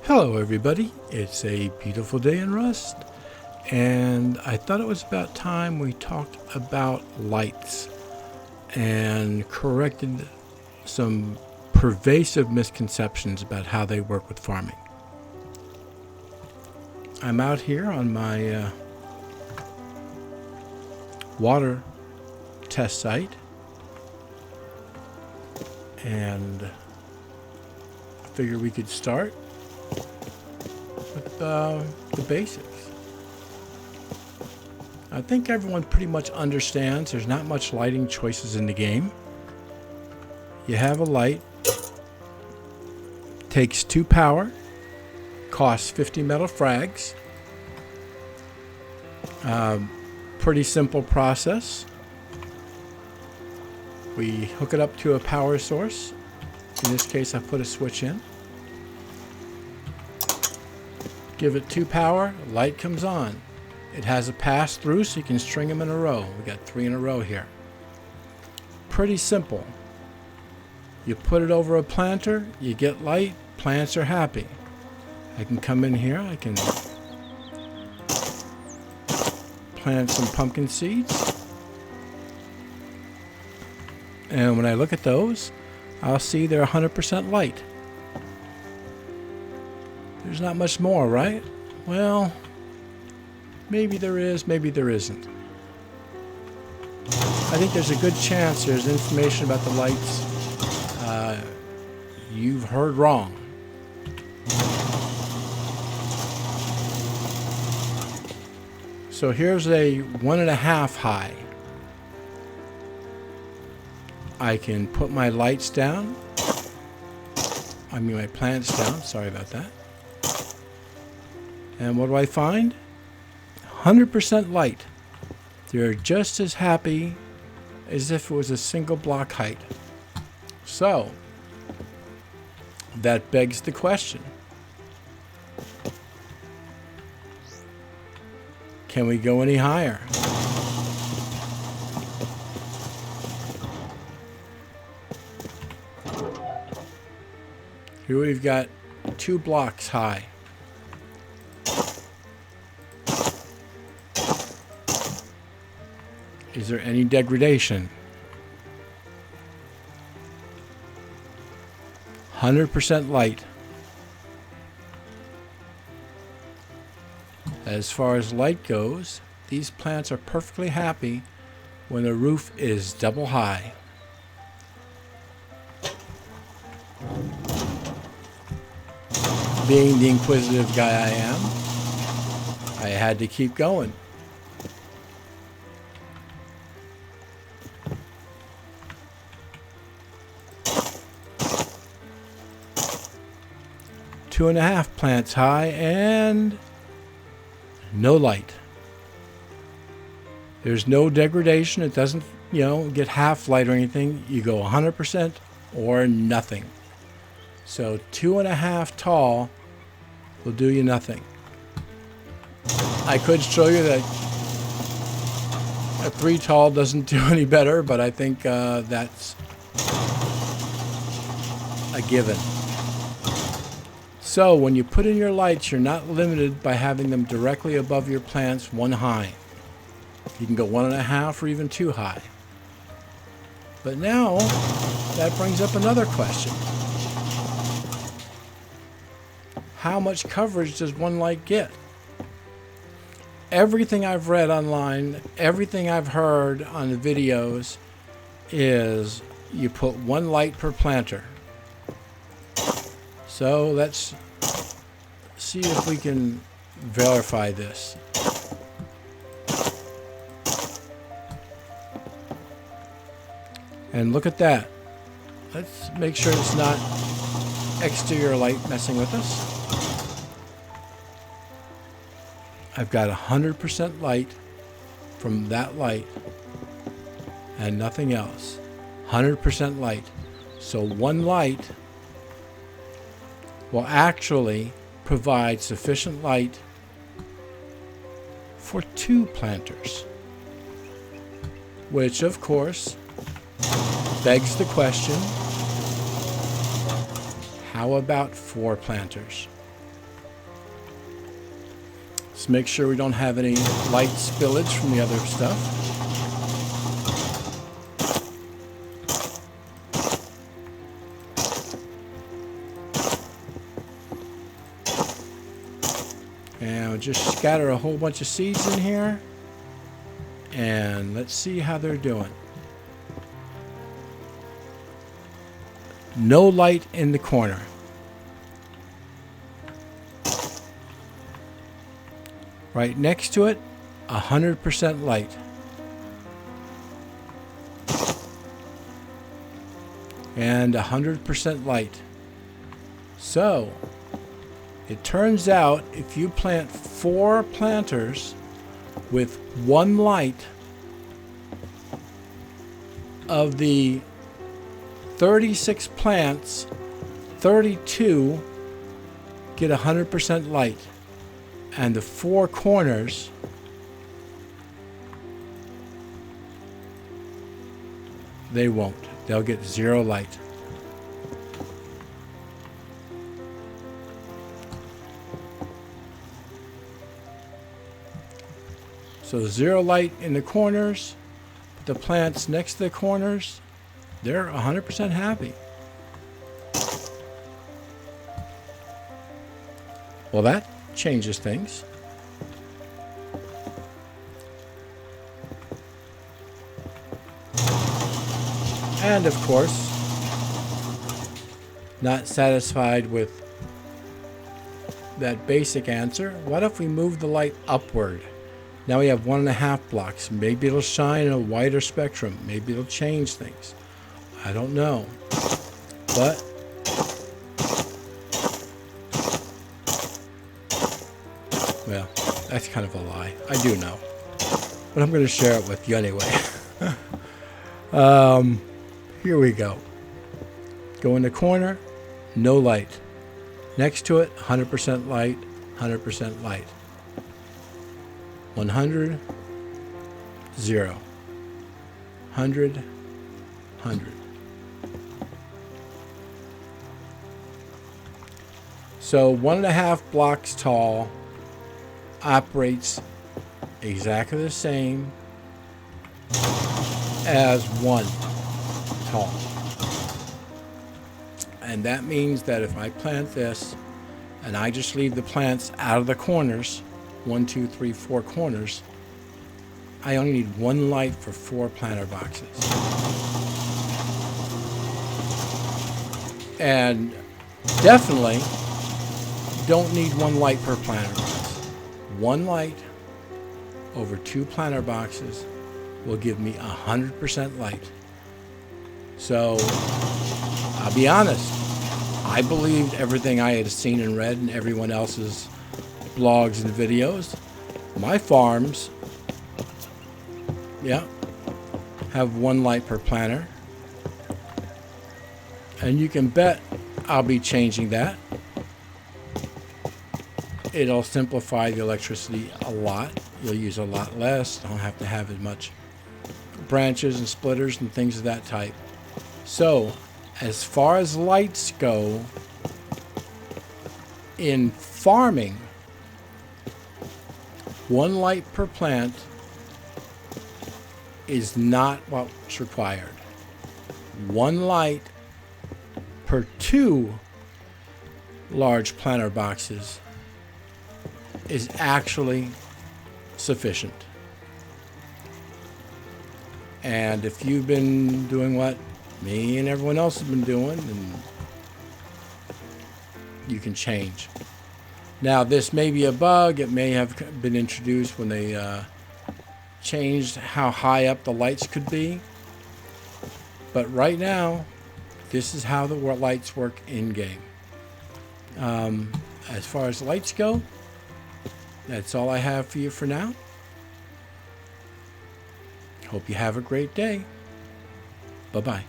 Hello everybody, it's a beautiful day in Rust, and I thought it was about time we talked about lights and corrected some pervasive misconceptions about how they work with farming. I'm out here on my water test site, and I figured we could start with the basics. I think everyone pretty much understands there's not much lighting choices in the game. You have a light, takes 2 power, costs 50 metal frags. Pretty simple process. We hook it up to a power source. In this case, I put a switch in. Give it 2 power, light comes on. It has a pass through so you can string them in a row. We got 3 in a row here. Pretty simple. You put it over a planter, you get light, plants are happy. I can come in here, I can plant some pumpkin seeds. And when I look at those, I'll see they're 100% light. There's not much more, right? Well, maybe there is, maybe there isn't. I think there's a good chance there's information about the lights you've heard wrong. So here's a 1.5 high. I can put my lights down. My plants down, sorry about that. And what do I find? 100% light. They're just as happy as if it was a single block height. So, that begs the question. Can we go any higher? Here we've got 2 blocks high. Is there any degradation? 100% light. As far as light goes, these plants are perfectly happy when the roof is double high. Being the inquisitive guy I am, I had to keep going. Two and a half plants high and no light. There's no degradation. It doesn't, get half light or anything. You go 100% or nothing. So 2.5 tall will do you nothing. I could show you that a 3 tall doesn't do any better, but I think that's a given. So when you put in your lights, you're not limited by having them directly above your plants 1 high. You can go 1.5 or even 2 high. But now that brings up another question. How much coverage does 1 light get? Everything I've read online, everything I've heard on the videos is you put 1 light per planter. So let's see if we can verify this. And look at that. Let's make sure it's not exterior light messing with us. I've got 100% light from that light and nothing else. 100% light. So 1 light will actually provide sufficient light for 2 planters, which of course begs the question, how about 4 planters? Let's make sure we don't have any light spillage from the other stuff. And we'll just scatter a whole bunch of seeds in here. And let's see how they're doing. No light in the corner. Right next to it, 100% light. And 100% light. So, it turns out if you plant 4 planters with 1 light, of the 36 plants, 32 get 100% light. And the 4 corners they won't. They'll get 0 light. So 0 light in the corners. The plants next to the corners, they're 100% happy. Well, that changes things. And of course, not satisfied with that basic answer, what if we move the light upward? Now we have 1.5 blocks. Maybe it'll shine in a wider spectrum. Maybe it'll change things. I don't know. But well, that's kind of a lie. I do know. But I'm going to share it with you anyway. Here we go. Go in the corner, no light. Next to it, 100% light, 100% light. 100, 0, 100, 100. So 1.5 blocks tall operates exactly the same as 1 tall. And that means that if I plant this and I just leave the plants out of the corners, 1, 2, 3, 4 corners, I only need 1 light for 4 planter boxes. And definitely don't need 1 light per planter box. 1 light over 2 planter boxes will give me 100% light. So I'll be honest, I believed everything I had seen and read and everyone else's blogs and videos. My farms, yeah, have 1 light per planter. And you can bet I'll be changing that. It'll simplify the electricity a lot. You'll use a lot less. Don't have to have as much branches and splitters and things of that type. So, as far as lights go, in farming, 1 light per plant is not what's required. 1 light per 2 large planter boxes is actually sufficient. And if you've been doing what me and everyone else has been doing, then you can change. Now, this may be a bug. It may have been introduced when they changed how high up the lights could be. But right now, this is how the lights work in-game. As far as lights go, that's all I have for you for now. Hope you have a great day. Bye-bye.